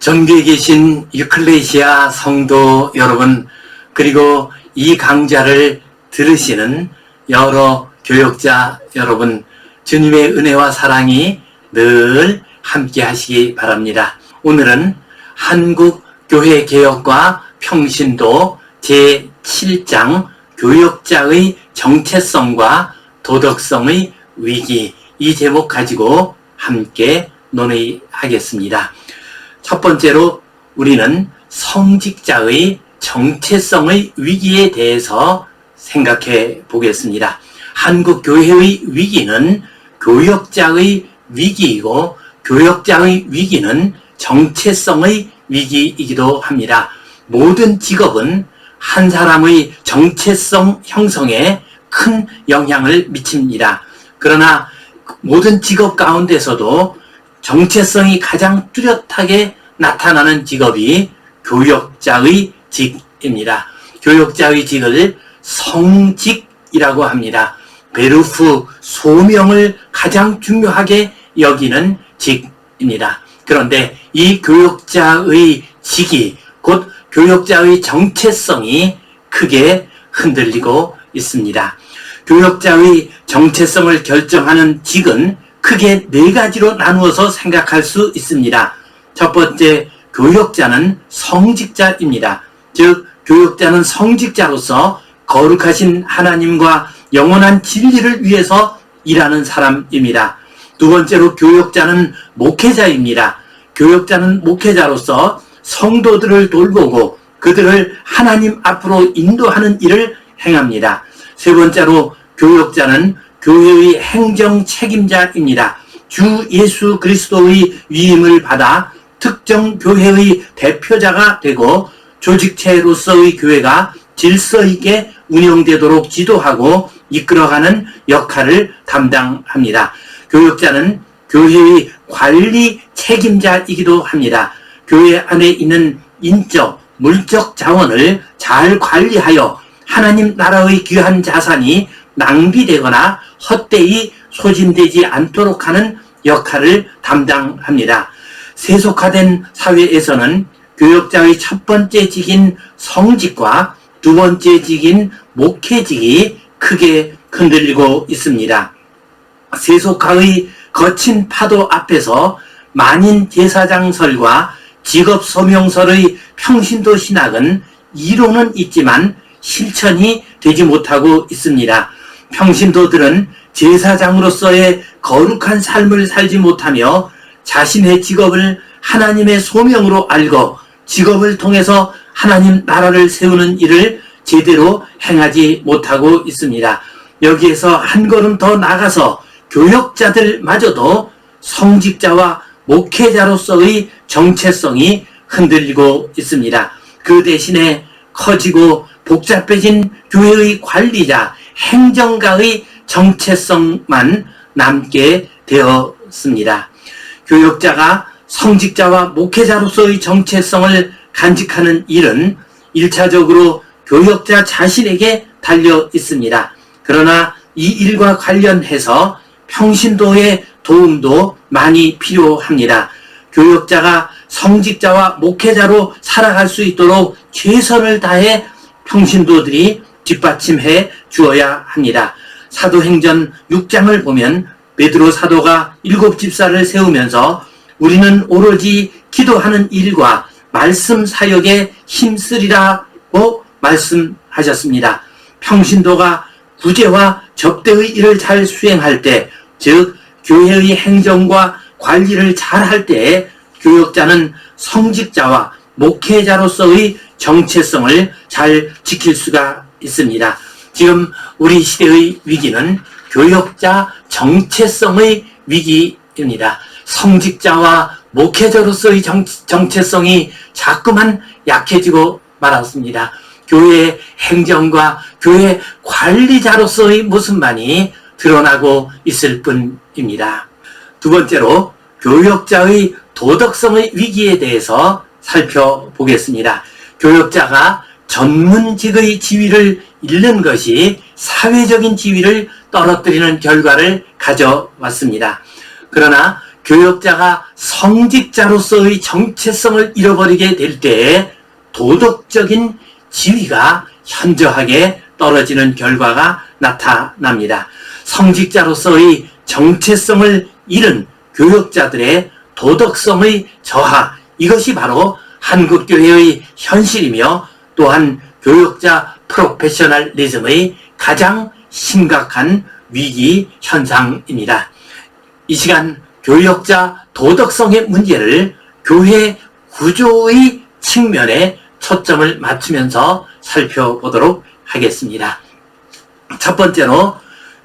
전교에 계신 유클레시아 성도 여러분, 그리고 이 강좌를 들으시는 여러 교역자 여러분, 주님의 은혜와 사랑이 늘 함께 하시기 바랍니다. 오늘은 한국교회개혁과 평신도 제7장 교역자의 정체성과 도덕성의 위기, 이 제목 가지고 함께 논의하겠습니다. 첫 번째로 우리는 성직자의 정체성의 위기에 대해서 생각해 보겠습니다. 한국교회의 위기는 교역자의 위기이고, 교역자의 위기는 정체성의 위기이기도 합니다. 모든 직업은 한 사람의 정체성 형성에 큰 영향을 미칩니다. 그러나 모든 직업 가운데서도 정체성이 가장 뚜렷하게 나타나는 직업이 교역자의 직입니다. 교역자의 직을 성직이라고 합니다. 베루프, 소명을 가장 중요하게 여기는 직입니다. 그런데 이 교역자의 직이, 곧 교역자의 정체성이 크게 흔들리고 있습니다. 교역자의 정체성을 결정하는 직은 크게 네 가지로 나누어서 생각할 수 있습니다. 첫 번째, 교역자는 성직자입니다. 즉, 교역자는 성직자로서 거룩하신 하나님과 영원한 진리를 위해서 일하는 사람입니다. 두 번째로, 교역자는 목회자입니다. 교역자는 목회자로서 성도들을 돌보고 그들을 하나님 앞으로 인도하는 일을 행합니다. 세 번째로, 교역자는 교회의 행정 책임자입니다. 주 예수 그리스도의 위임을 받아 특정 교회의 대표자가 되고 조직체로서의 교회가 질서 있게 운영되도록 지도하고 이끌어가는 역할을 담당합니다. 교역자는 교회의 관리 책임자이기도 합니다. 교회 안에 있는 인적, 물적 자원을 잘 관리하여 하나님 나라의 귀한 자산이 낭비되거나 헛되이 소진되지 않도록 하는 역할을 담당합니다. 세속화된 사회에서는 교역자의 첫 번째 직인 성직과 두 번째 직인 목회직이 크게 흔들리고 있습니다. 세속화의 거친 파도 앞에서 만인 제사장설과 직업 소명설의 평신도 신학은 이론은 있지만 실천이 되지 못하고 있습니다. 평신도들은 제사장으로서의 거룩한 삶을 살지 못하며 자신의 직업을 하나님의 소명으로 알고 직업을 통해서 하나님 나라를 세우는 일을 제대로 행하지 못하고 있습니다. 여기에서 한 걸음 더 나가서 교역자들마저도 성직자와 목회자로서의 정체성이 흔들리고 있습니다. 그 대신에 커지고 복잡해진 교회의 관리자, 행정가의 정체성만 남게 되었습니다. 교역자가 성직자와 목회자로서의 정체성을 간직하는 일은 1차적으로 교역자 자신에게 달려 있습니다. 그러나 이 일과 관련해서 평신도의 도움도 많이 필요합니다. 교역자가 성직자와 목회자로 살아갈 수 있도록 최선을 다해 평신도들이 뒷받침해 주어야 합니다. 사도행전 6장을 보면 베드로 사도가 7 집사를 세우면서 우리는 오로지 기도하는 일과 말씀 사역에 힘쓰리라고 말씀하셨습니다. 평신도가 구제와 접대의 일을 잘 수행할 때, 즉 교회의 행정과 관리를 잘 할 때에 교역자는 성직자와 목회자로서의 정체성을 잘 지킬 수가 있습니다. 지금 우리 시대의 위기는 교역자 정체성의 위기입니다. 성직자와 목회자로서의 정체성이 자꾸만 약해지고 말았습니다. 교회 행정과 교회 관리자로서의 모습만이 드러나고 있을 뿐입니다. 두 번째로, 교역자의 도덕성의 위기에 대해서 살펴보겠습니다. 교역자가 전문직의 지위를 잃는 것이 사회적인 지위를 떨어뜨리는 결과를 가져왔습니다. 그러나 교역자가 성직자로서의 정체성을 잃어버리게 될 때에 도덕적인 지위가 현저하게 떨어지는 결과가 나타납니다. 성직자로서의 정체성을 잃은 교역자들의 도덕성의 저하, 이것이 바로 한국교회의 현실이며 또한 교역자 프로페셔널리즘의 가장 심각한 위기 현상입니다. 이 시간 교역자 도덕성의 문제를 교회 구조의 측면에 초점을 맞추면서 살펴보도록 하겠습니다. 첫 번째로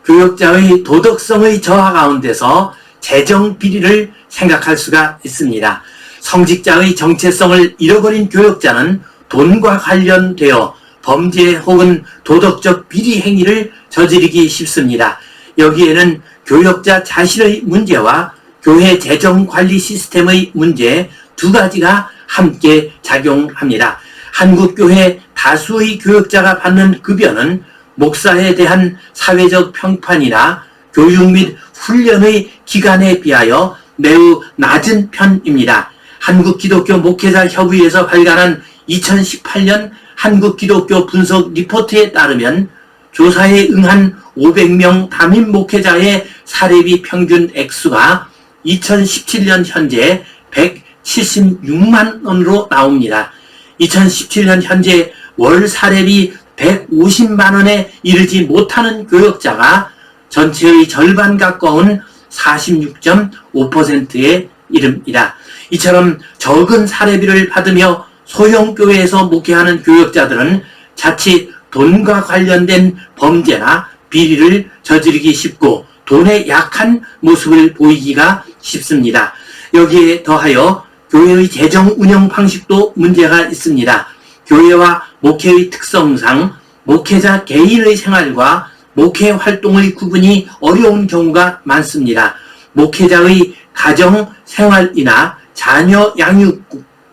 교역자의 도덕성의 저하 가운데서 재정 비리를 생각할 수가 있습니다. 성직자의 정체성을 잃어버린 교역자는 돈과 관련되어 범죄 혹은 도덕적 비리 행위를 저지르기 쉽습니다. 여기에는 교역자 자신의 문제와 교회 재정 관리 시스템의 문제 두 가지가 함께 작용합니다. 한국교회 다수의 교역자가 받는 급여는 목사에 대한 사회적 평판이나 교육 및 훈련의 기간에 비하여 매우 낮은 편입니다. 한국기독교 목회자 협의회에서 발간한 2018년 한국기독교 분석 리포트에 따르면 조사에 응한 500명 담임 목회자의 사례비 평균 액수가 2017년 현재 176만 원으로 나옵니다. 2017년 현재 월 사례비 150만 원에 이르지 못하는 교역자가 전체의 절반 가까운 46.5%에 이릅니다. 이처럼 적은 사례비를 받으며 소형교회에서 목회하는 교역자들은 자칫 돈과 관련된 범죄나 비리를 저지르기 쉽고 돈에 약한 모습을 보이기가 쉽습니다. 여기에 더하여 교회의 재정 운영 방식도 문제가 있습니다. 교회와 목회의 특성상 목회자 개인의 생활과 목회 활동의 구분이 어려운 경우가 많습니다. 목회자의 가정 생활이나 자녀 양육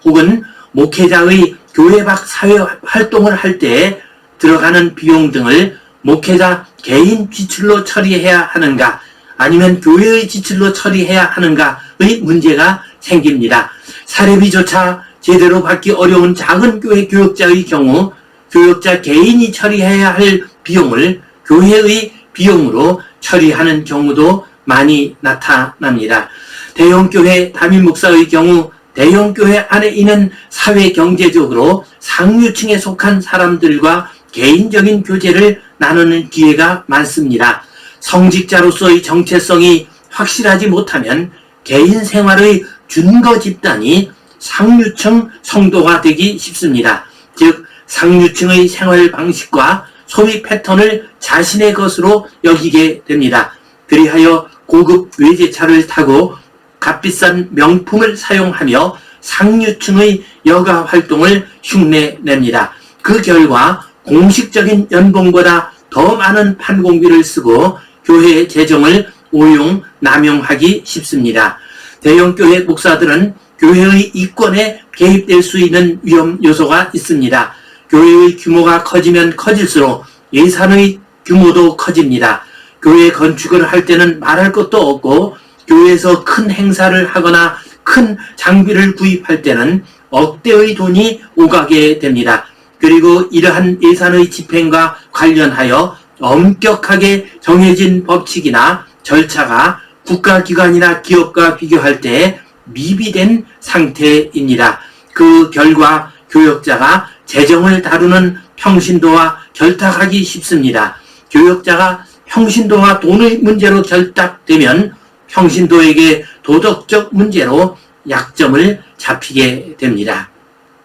혹은 목회자의 교회 밖 사회 활동을 할 때 들어가는 비용 등을 목회자 개인 지출로 처리해야 하는가 아니면 교회의 지출로 처리해야 하는가의 문제가 생깁니다. 사례비조차 제대로 받기 어려운 작은 교회 교역자의 경우 교역자 개인이 처리해야 할 비용을 교회의 비용으로 처리하는 경우도 많이 나타납니다. 대형교회 담임 목사의 경우 대형교회 안에 있는 사회경제적으로 상류층에 속한 사람들과 개인적인 교제를 나누는 기회가 많습니다. 성직자로서의 정체성이 확실하지 못하면 개인 생활의 준거 집단이 상류층 성도가 되기 쉽습니다. 즉 상류층의 생활 방식과 소비 패턴을 자신의 것으로 여기게 됩니다. 그리하여 고급 외제차를 타고 값비싼 명품을 사용하며 상류층의 여가 활동을 흉내냅니다. 그 결과 공식적인 연봉보다 더 많은 판공비를 쓰고 교회의 재정을 오용, 남용하기 쉽습니다. 대형교회 목사들은 교회의 이권에 개입될 수 있는 위험 요소가 있습니다. 교회의 규모가 커지면 커질수록 예산의 규모도 커집니다. 교회 건축을 할 때는 말할 것도 없고 교회에서 큰 행사를 하거나 큰 장비를 구입할 때는 억대의 돈이 오가게 됩니다. 그리고 이러한 예산의 집행과 관련하여 엄격하게 정해진 법칙이나 절차가 국가기관이나 기업과 비교할 때 미비된 상태입니다. 그 결과 교역자가 재정을 다루는 평신도와 결탁하기 쉽습니다. 교역자가 평신도와 돈의 문제로 결탁되면 평신도에게 도덕적 문제로 약점을 잡히게 됩니다.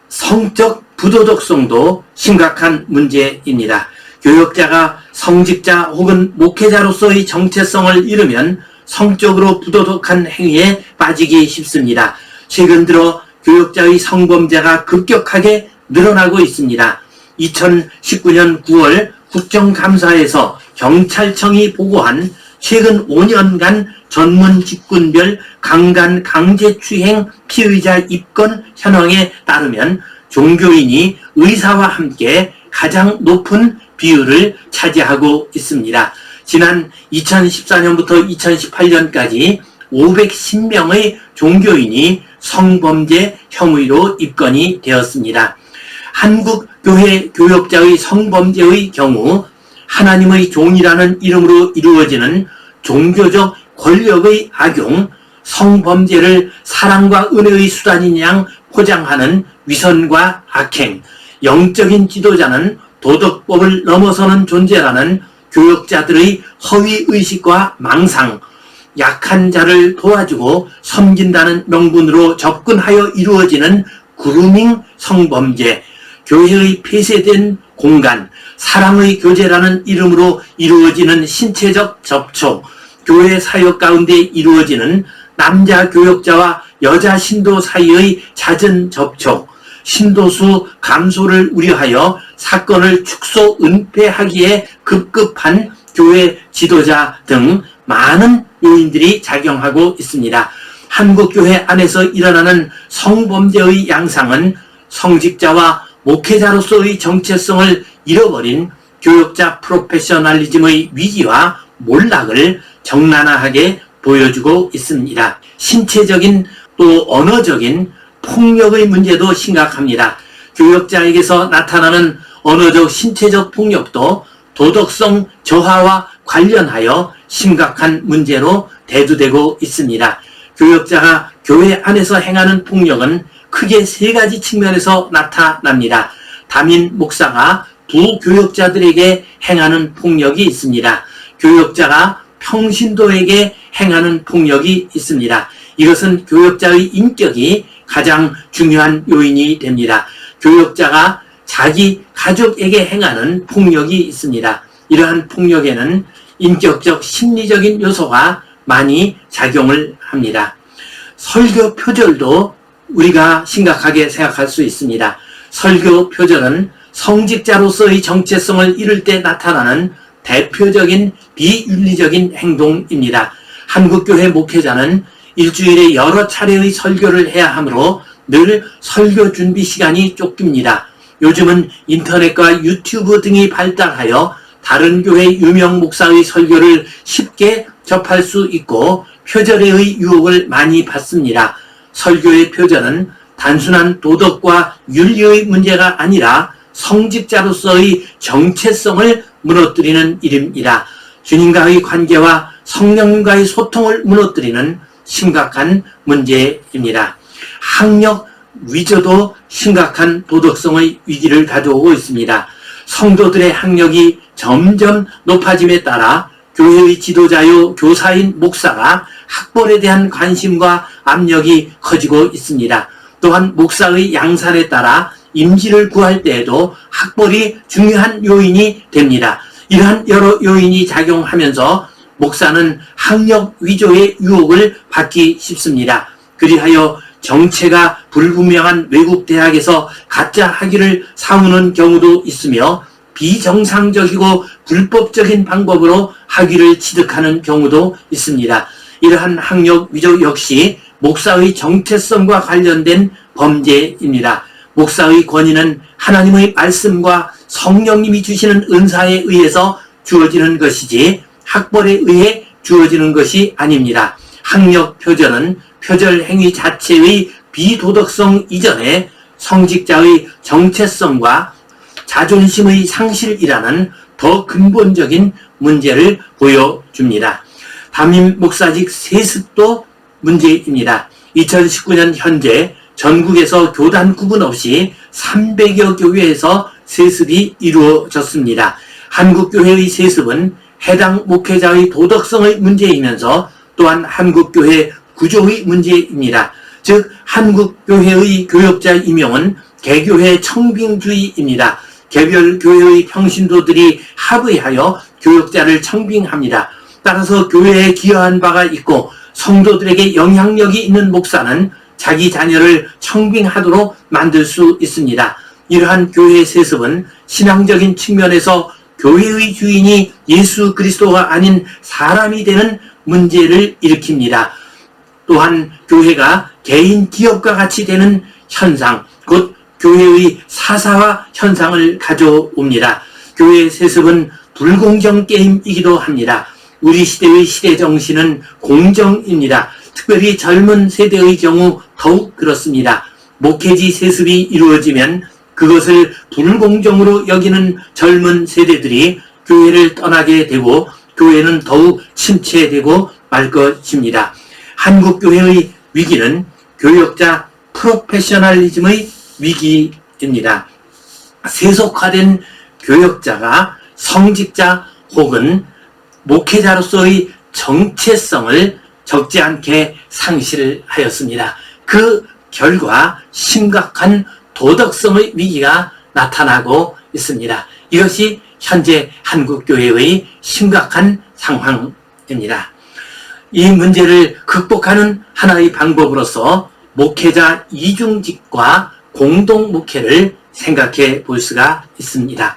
성적 부도덕성도 심각한 문제입니다. 교역자가 성직자 혹은 목회자로서의 정체성을 잃으면 성적으로 부도덕한 행위에 빠지기 쉽습니다. 최근 들어 교역자의 성범죄가 급격하게 늘어나고 있습니다. 2019년 9월 국정감사에서 경찰청이 보고한 최근 5년간 전문 직군별 강간 강제추행 피의자 입건 현황에 따르면 종교인이 의사와 함께 가장 높은 비율을 차지하고 있습니다. 지난 2014년부터 2018년까지 510명의 종교인이 성범죄 혐의로 입건이 되었습니다. 한국 교회 교역자의 성범죄의 경우 하나님의 종이라는 이름으로 이루어지는 종교적 권력의 악용, 성범죄를 사랑과 은혜의 수단인 양 포장하는 위선과 악행, 영적인 지도자는 도덕법을 넘어서는 존재라는 교역자들의 허위의식과 망상, 약한 자를 도와주고 섬긴다는 명분으로 접근하여 이루어지는 그루밍 성범죄, 교회의 폐쇄된 공간, 사랑의 교제라는 이름으로 이루어지는 신체적 접촉, 교회 사역 가운데 이루어지는 남자 교역자와 여자 신도 사이의 잦은 접촉, 신도수 감소를 우려하여 사건을 축소 은폐하기에 급급한 교회 지도자 등 많은 요인들이 작용하고 있습니다. 한국교회 안에서 일어나는 성범죄의 양상은 성직자와 목회자로서의 정체성을 잃어버린 교역자 프로페셔널리즘의 위기와 몰락을 적나라하게 보여주고 있습니다. 신체적인 또 언어적인 폭력의 문제도 심각합니다. 교역자에게서 나타나는 언어적 신체적 폭력도 도덕성 저하와 관련하여 심각한 문제로 대두되고 있습니다. 교역자가 교회 안에서 행하는 폭력은 크게 세 가지 측면에서 나타납니다. 담임 목사가 부교역자들에게 행하는 폭력이 있습니다. 교역자가 평신도에게 행하는 폭력이 있습니다. 이것은 교역자의 인격이 가장 중요한 요인이 됩니다. 교역자가 자기 가족에게 행하는 폭력이 있습니다. 이러한 폭력에는 인격적 심리적인 요소가 많이 작용을 합니다. 설교 표절도 우리가 심각하게 생각할 수 있습니다. 설교 표절은 성직자로서의 정체성을 잃을 때 나타나는 대표적인 비윤리적인 행동입니다. 한국교회 목회자는 일주일에 여러 차례의 설교를 해야 하므로 늘 설교 준비 시간이 쫓깁니다. 요즘은 인터넷과 유튜브 등이 발달하여 다른 교회 유명 목사의 설교를 쉽게 접할 수 있고 표절의 유혹을 많이 받습니다. 설교의 표절은 단순한 도덕과 윤리의 문제가 아니라 성직자로서의 정체성을 무너뜨리는 일입니다. 주님과의 관계와 성령님과의 소통을 무너뜨리는 심각한 문제입니다. 학력 위조도 심각한 도덕성의 위기를 가져오고 있습니다. 성도들의 학력이 점점 높아짐에 따라 교회의 지도자요 교사인 목사가 학벌에 대한 관심과 압력이 커지고 있습니다. 또한 목사의 양산에 따라 임지를 구할 때에도 학벌이 중요한 요인이 됩니다. 이러한 여러 요인이 작용하면서 목사는 학력 위조의 유혹을 받기 쉽습니다. 그리하여 정체가 불분명한 외국 대학에서 가짜 학위를 사오는 경우도 있으며 비정상적이고 불법적인 방법으로 학위를 취득하는 경우도 있습니다. 이러한 학력 위조 역시 목사의 정체성과 관련된 범죄입니다. 목사의 권위는 하나님의 말씀과 성령님이 주시는 은사에 의해서 주어지는 것이지 학벌에 의해 주어지는 것이 아닙니다. 학력 표절은 표절 행위 자체의 비도덕성 이전에 성직자의 정체성과 자존심의 상실이라는 더 근본적인 문제를 보여줍니다. 담임 목사직 세습도 문제입니다. 2019년 현재 전국에서 교단 구분 없이 300여 교회에서 세습이 이루어졌습니다. 한국교회의 세습은 해당 목회자의 도덕성의 문제이면서 또한 한국교회 구조의 문제입니다. 즉 한국교회의 교역자 임용은 개교회 청빙주의입니다. 개별 교회의 평신도들이 합의하여 교역자를 청빙합니다. 따라서 교회에 기여한 바가 있고 성도들에게 영향력이 있는 목사는 자기 자녀를 청빙하도록 만들 수 있습니다. 이러한 교회 세습은 신앙적인 측면에서 교회의 주인이 예수 그리스도가 아닌 사람이 되는 문제를 일으킵니다. 또한 교회가 개인 기업과 같이 되는 현상, 곧 교회의 사사화 현상을 가져옵니다. 교회 세습은 불공정 게임이기도 합니다. 우리 시대의 시대 정신은 공정입니다. 특별히 젊은 세대의 경우 더욱 그렇습니다. 목회지 세습이 이루어지면 그것을 불공정으로 여기는 젊은 세대들이 교회를 떠나게 되고 교회는 더욱 침체되고 말 것입니다. 한국 교회의 위기는 교역자 프로페셔널리즘의 위기입니다. 세속화된 교역자가 성직자 혹은 목회자로서의 정체성을 적지 않게 상실하였습니다. 그 결과 심각한 도덕성의 위기가 나타나고 있습니다. 이것이 현재 한국교회의 심각한 상황입니다. 이 문제를 극복하는 하나의 방법으로서 목회자 이중직과 공동목회를 생각해 볼 수가 있습니다.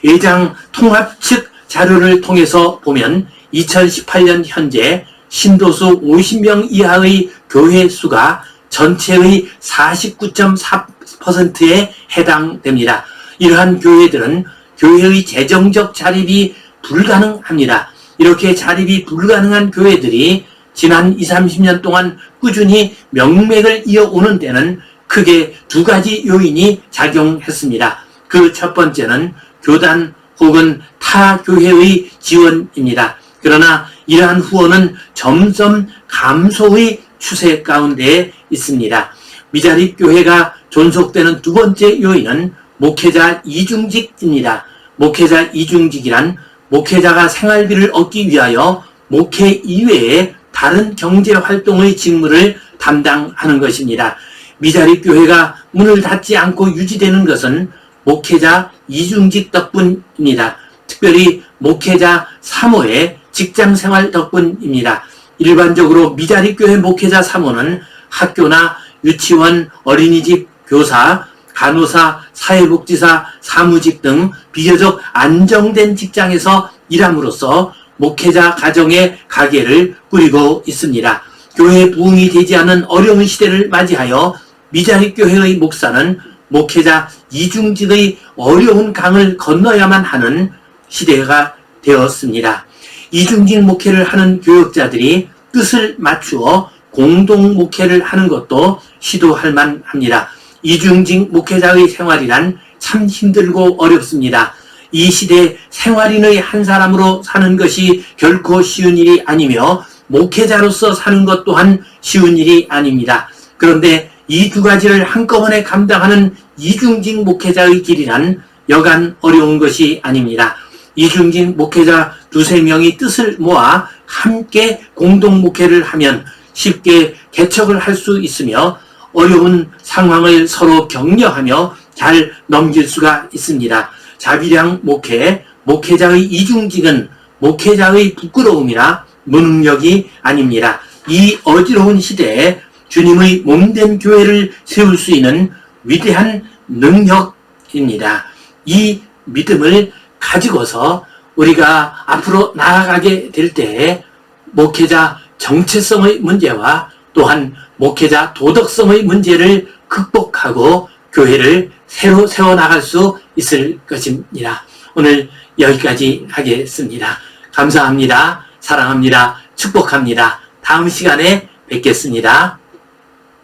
예장 통합 측 자료를 통해서 보면 2018년 현재 신도수 50명 이하의 교회 수가 전체의 49.4%에 해당됩니다. 이러한 교회들은 교회의 재정적 자립이 불가능합니다. 이렇게 자립이 불가능한 교회들이 지난 20, 30년 동안 꾸준히 명맥을 이어오는 데는 크게 두 가지 요인이 작용했습니다. 그 첫 번째는 교단 혹은 타 교회의 지원입니다. 그러나 이러한 후원은 점점 감소의 추세 가운데 있습니다. 미자립 교회가 존속되는 두 번째 요인은 목회자 이중직입니다. 목회자 이중직이란 목회자가 생활비를 얻기 위하여 목회 이외에 다른 경제활동의 직무를 담당하는 것입니다. 미자립 교회가 문을 닫지 않고 유지되는 것은 목회자 이중직 덕분입니다. 특별히 목회자 3호의 직장생활 덕분입니다. 일반적으로 미자립 교회 목회자 3호는 학교나 유치원, 어린이집, 교사, 간호사, 사회복지사, 사무직 등 비교적 안정된 직장에서 일함으로써 목회자 가정의 가계를 꾸리고 있습니다. 교회 부흥이 되지 않은 어려운 시대를 맞이하여 미자립 교회의 목사는 목회자 이중직의 어려운 강을 건너야만 하는 시대가 되었습니다. 이중직 목회를 하는 교역자들이 뜻을 맞추어 공동 목회를 하는 것도 시도할 만합니다. 이중직 목회자의 생활이란 참 힘들고 어렵습니다. 이 시대 생활인의 한 사람으로 사는 것이 결코 쉬운 일이 아니며 목회자로서 사는 것 또한 쉬운 일이 아닙니다. 그런데 이 두 가지를 한꺼번에 감당하는 이중직 목회자의 길이란 여간 어려운 것이 아닙니다. 이중직 목회자 두세 명이 뜻을 모아 함께 공동 목회를 하면 쉽게 개척을 할 수 있으며 어려운 상황을 서로 격려하며 잘 넘길 수가 있습니다. 자비량 목회, 목회자의 이중직은 목회자의 부끄러움이나 무능력이 아닙니다. 이 어지러운 시대에 주님의 몸된 교회를 세울 수 있는 위대한 능력입니다. 이 믿음을 가지고서 우리가 앞으로 나아가게 될 때 목회자 정체성의 문제와 또한 목회자 도덕성의 문제를 극복하고 교회를 새로 세워나갈 수 있을 것입니다. 오늘 여기까지 하겠습니다. 감사합니다. 사랑합니다. 축복합니다. 다음 시간에 뵙겠습니다.